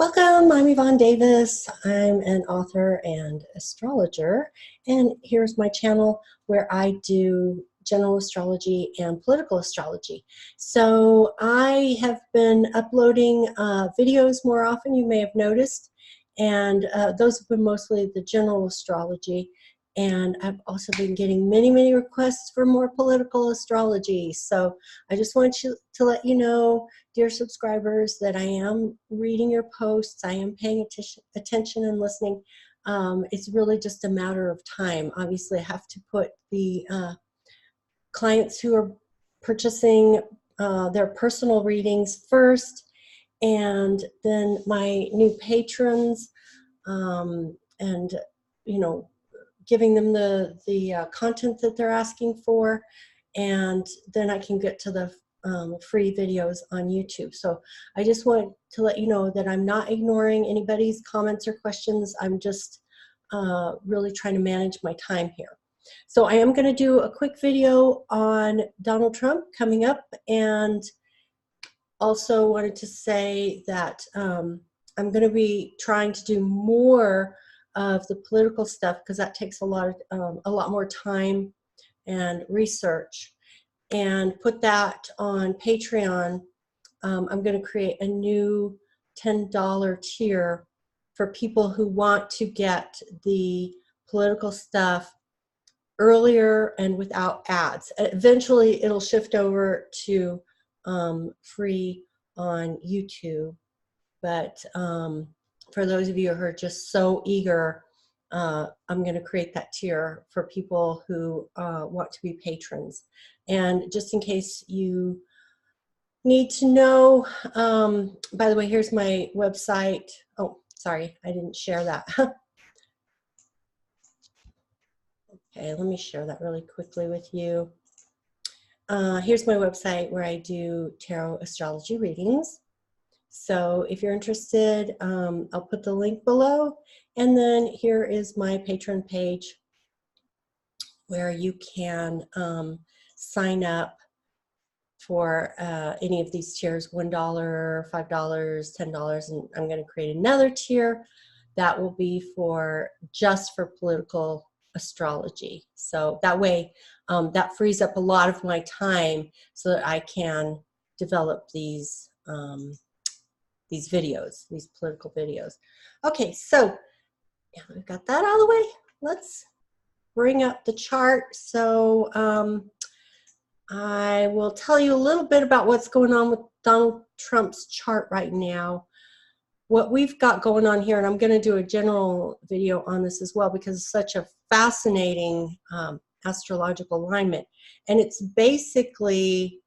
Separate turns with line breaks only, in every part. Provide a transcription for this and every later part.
Welcome, I'm Yvonne Davis. I'm an author and astrologer, and here's my channel where I do general astrology and political astrology. So I have been uploading videos more often, you may have noticed, and those have been mostly the general astrology. And I've also been getting many requests for more political astrology. So I just want to let you know, dear subscribers, that I am reading your posts. I am paying attention and listening. It's really just a matter of time. Obviously, I have to put the clients who are purchasing their personal readings first, and then my new patrons, and giving them the content that they're asking for, and then I can get to the free videos on YouTube. So I just want to let you know that I'm not ignoring anybody's comments or questions. I'm just really trying to manage my time here. So I am going to do a quick video on Donald Trump coming up, and also wanted to say that I'm going to be trying to do more of the political stuff because that takes a lot more time and research, and put that on Patreon. I'm going to create a new $10 tier for people who want to get the political stuff earlier and without ads. Eventually it'll shift over to free on YouTube, but for those of you who are just so eager, I'm going to create that tier for people who want to be patrons. And just in case you need to know, by the way, here's my website. Oh, sorry, I didn't share that. Okay, let me share that really quickly with you. Here's my website where I do tarot astrology readings. So if you're interested, I'll put the link below. And then here is my Patreon page where you can sign up for any of these tiers: $1, $5, $10, and I'm going to create another tier that will be just for political astrology. So that way, that frees up a lot of my time so that I can develop these videos, these political videos. Okay, so yeah, we've got that out of the way. Let's bring up the chart. So I will tell you a little bit about what's going on with Donald Trump's chart right now. What we've got going on here, and I'm going to do a general video on this as well because it's such a fascinating astrological alignment. And it's basically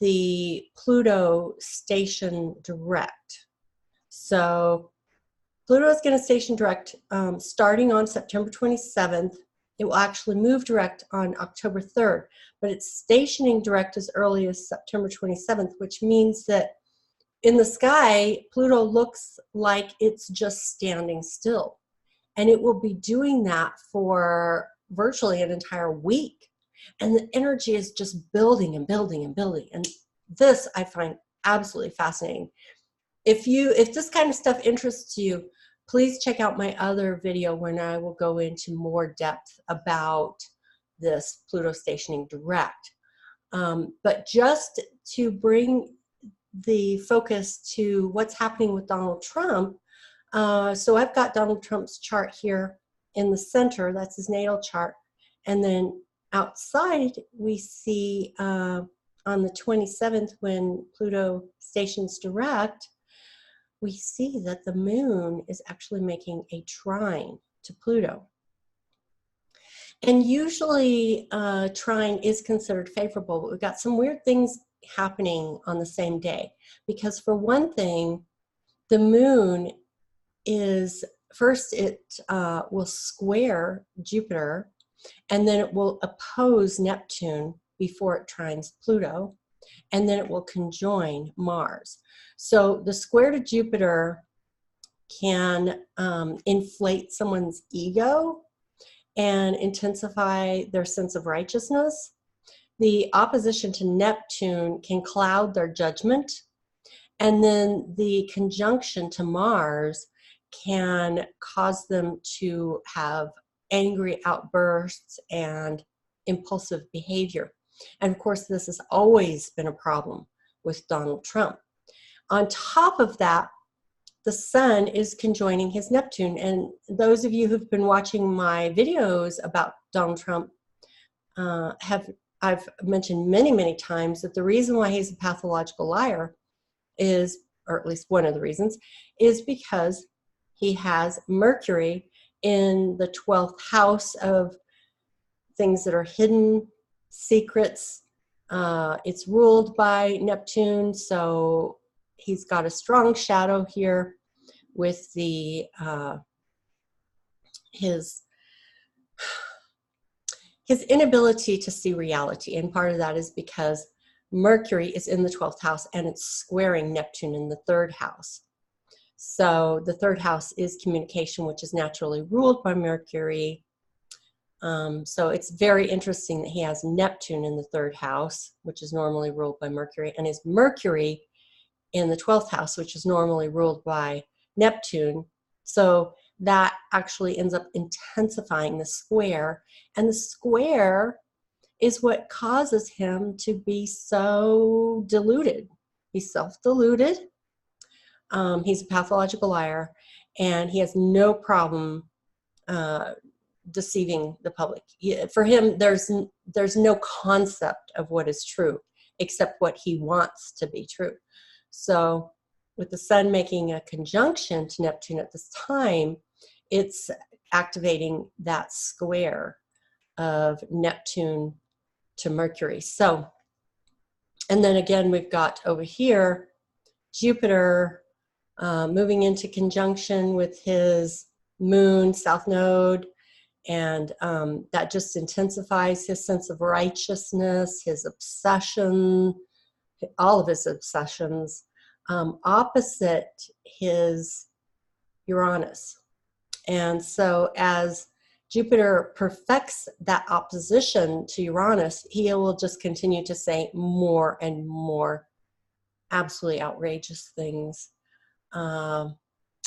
the Pluto station direct. So Pluto is going to station direct starting on September 27th. It will actually move direct on October 3rd, but it's stationing direct as early as September 27th, which means that in the sky, Pluto looks like it's just standing still. And it will be doing that for virtually an entire week. And the energy is just building and building and building. And this I find absolutely fascinating. If this kind of stuff interests you, please check out my other video when I will go into more depth about this Pluto stationing direct. But just to bring the focus to what's happening with Donald Trump, so I've got Donald Trump's chart here in the center. That's his natal chart. And then outside we see on the 27th, when Pluto stations direct, we see that the moon is actually making a trine to Pluto. And usually trine is considered favorable, but we've got some weird things happening on the same day. Because for one thing, the moon is, first it will square Jupiter, and then it will oppose Neptune before it trines Pluto, and then it will conjoin Mars. So the square to Jupiter can inflate someone's ego and intensify their sense of righteousness. The opposition to Neptune can cloud their judgment And then the conjunction to Mars can cause them to have angry outbursts and impulsive behavior. And of course, this has always been a problem with Donald Trump. On top of that, the sun is conjoining his Neptune. And those of you who've been watching my videos about Donald Trump I've mentioned many, many times that the reason why he's a pathological liar is, or at least one of the reasons, is because he has Mercury in the 12th house of things that are hidden, secrets. It's ruled by Neptune, so he's got a strong shadow here with the his inability to see reality. And part of that is because Mercury is in the 12th house and it's squaring Neptune in the 3rd house. So the 3rd house is communication, which is naturally ruled by Mercury. So it's very interesting that he has Neptune in the 3rd house, which is normally ruled by Mercury, and his Mercury in the 12th house, which is normally ruled by Neptune. So that actually ends up intensifying the square, and the square is what causes him to be so deluded. He's self-deluded. He's a pathological liar, and he has no problem deceiving the public. For him, there's no concept of what is true except what he wants to be true. So with the sun making a conjunction to Neptune at this time, it's activating that square of Neptune to Mercury. So, and then again, we've got over here Jupiter moving into conjunction with his moon, south node, and that just intensifies his sense of righteousness, his obsession, all of his obsessions, opposite his Uranus. And so as Jupiter perfects that opposition to Uranus, he will just continue to say more and more absolutely outrageous things. And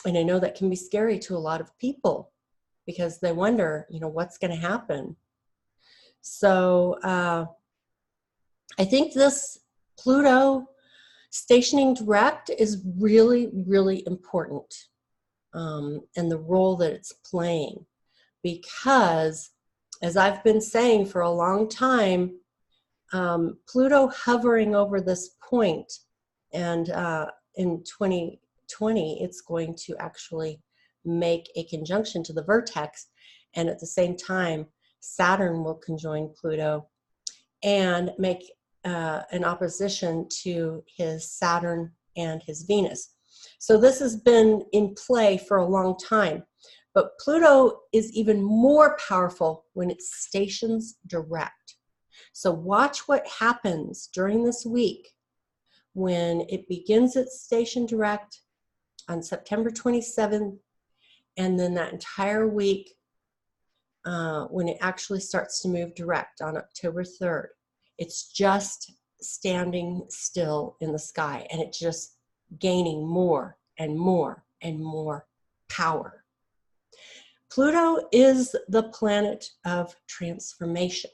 I know that can be scary to a lot of people because they wonder, what's going to happen. So I think this Pluto stationing direct is really, really important, and the role that it's playing. Because, as I've been saying for a long time, Pluto hovering over this point, and in 2020, it's going to actually make a conjunction to the vertex, and at the same time, Saturn will conjoin Pluto and make an opposition to his Saturn and his Venus. So this has been in play for a long time. But Pluto is even more powerful when it stations direct. So watch what happens during this week when it begins its station direct on September 27th, and then that entire week when it actually starts to move direct on October 3rd. It's just standing still in the sky, and it's just gaining more and more and more power. Pluto is the planet of transformation.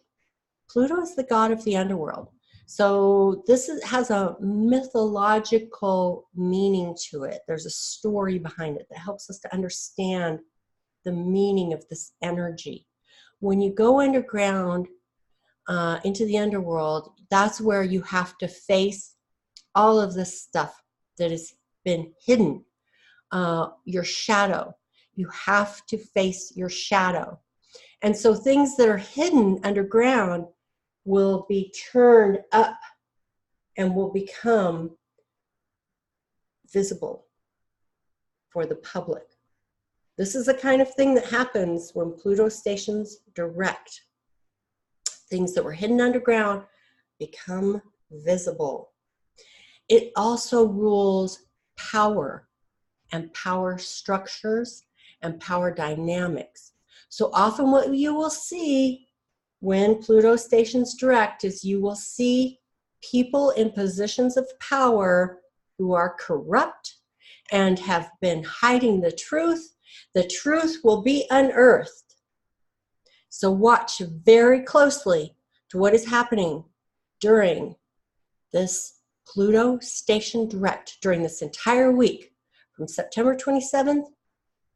Pluto is the god of the underworld. So this has a mythological meaning to it. There's a story behind it that helps us to understand the meaning of this energy. When you go underground into the underworld, that's where you have to face all of this stuff that has been hidden, your shadow. You have to face your shadow. And so things that are hidden underground will be turned up and will become visible for the public. This is the kind of thing that happens when Pluto stations direct. Things that were hidden underground become visible. It also rules power and power structures and power dynamics. So often what you will see when Pluto stations direct is you will see people in positions of power who are corrupt and have been hiding the truth will be unearthed. So watch very closely to what is happening during this Pluto Station Direct during this entire week from September 27th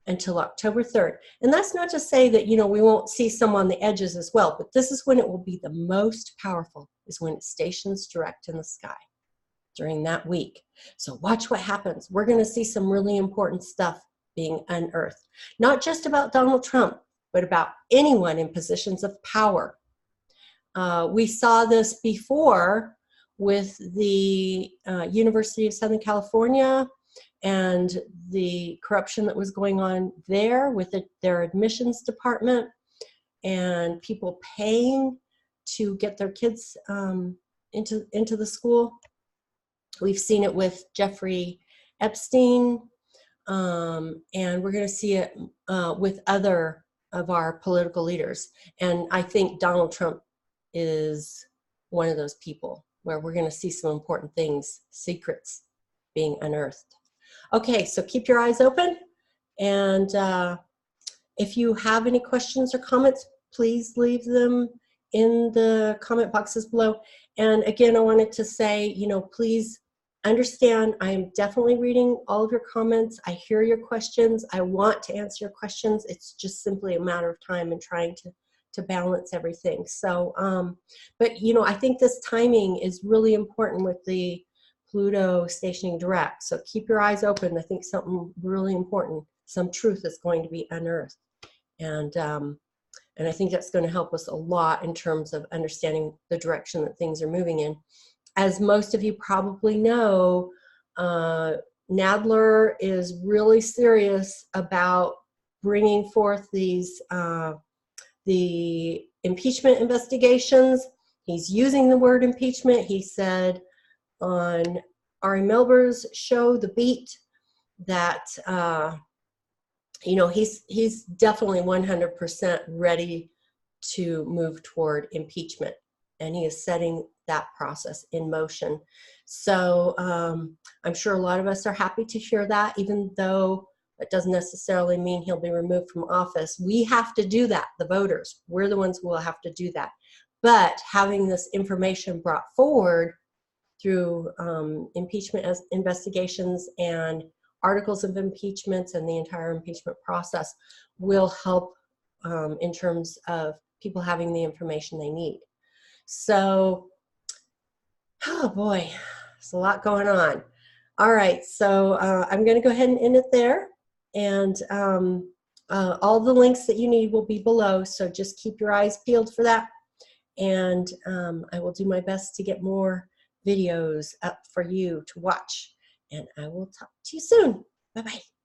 until October 3rd. And that's not to say that, we won't see some on the edges as well, but this is when it will be the most powerful, is when it stations direct in the sky during that week. So watch what happens. We're going to see some really important stuff being unearthed, not just about Donald Trump, but about anyone in positions of power. We saw this before with the University of Southern California and the corruption that was going on there with their admissions department and people paying to get their kids into the school. We've seen it with Jeffrey Epstein, and we're going to see it with other of our political leaders. And I think Donald Trump is one of those people where we're going to see some important things, secrets being unearthed. Okay, so keep your eyes open, and if you have any questions or comments, please leave them in the comment boxes below. And again, I wanted to say, please understand, I am definitely reading all of your comments. I hear your questions. I want to answer your questions. It's just simply a matter of time and trying to balance everything. So, but I think this timing is really important with the Pluto stationing direct. So keep your eyes open. I think something really important, some truth is going to be unearthed. And I think that's going to help us a lot in terms of understanding the direction that things are moving in. As most of you probably know, Nadler is really serious about bringing forth these the impeachment investigations. He's using the word impeachment. He said on Ari Melber's show, The Beat, that he's definitely 100% ready to move toward impeachment, and he is setting that process in motion. So I'm sure a lot of us are happy to hear that, even though it doesn't necessarily mean he'll be removed from office. We have to do that, the voters. We're the ones who will have to do that. But having this information brought forward through impeachment investigations and articles of impeachments and the entire impeachment process will help in terms of people having the information they need. So, oh boy, there's a lot going on. All right, so I'm going to go ahead and end it there. And all the links that you need will be below, so just keep your eyes peeled for that. And I will do my best to get more videos up for you to watch. And I will talk to you soon. Bye-bye.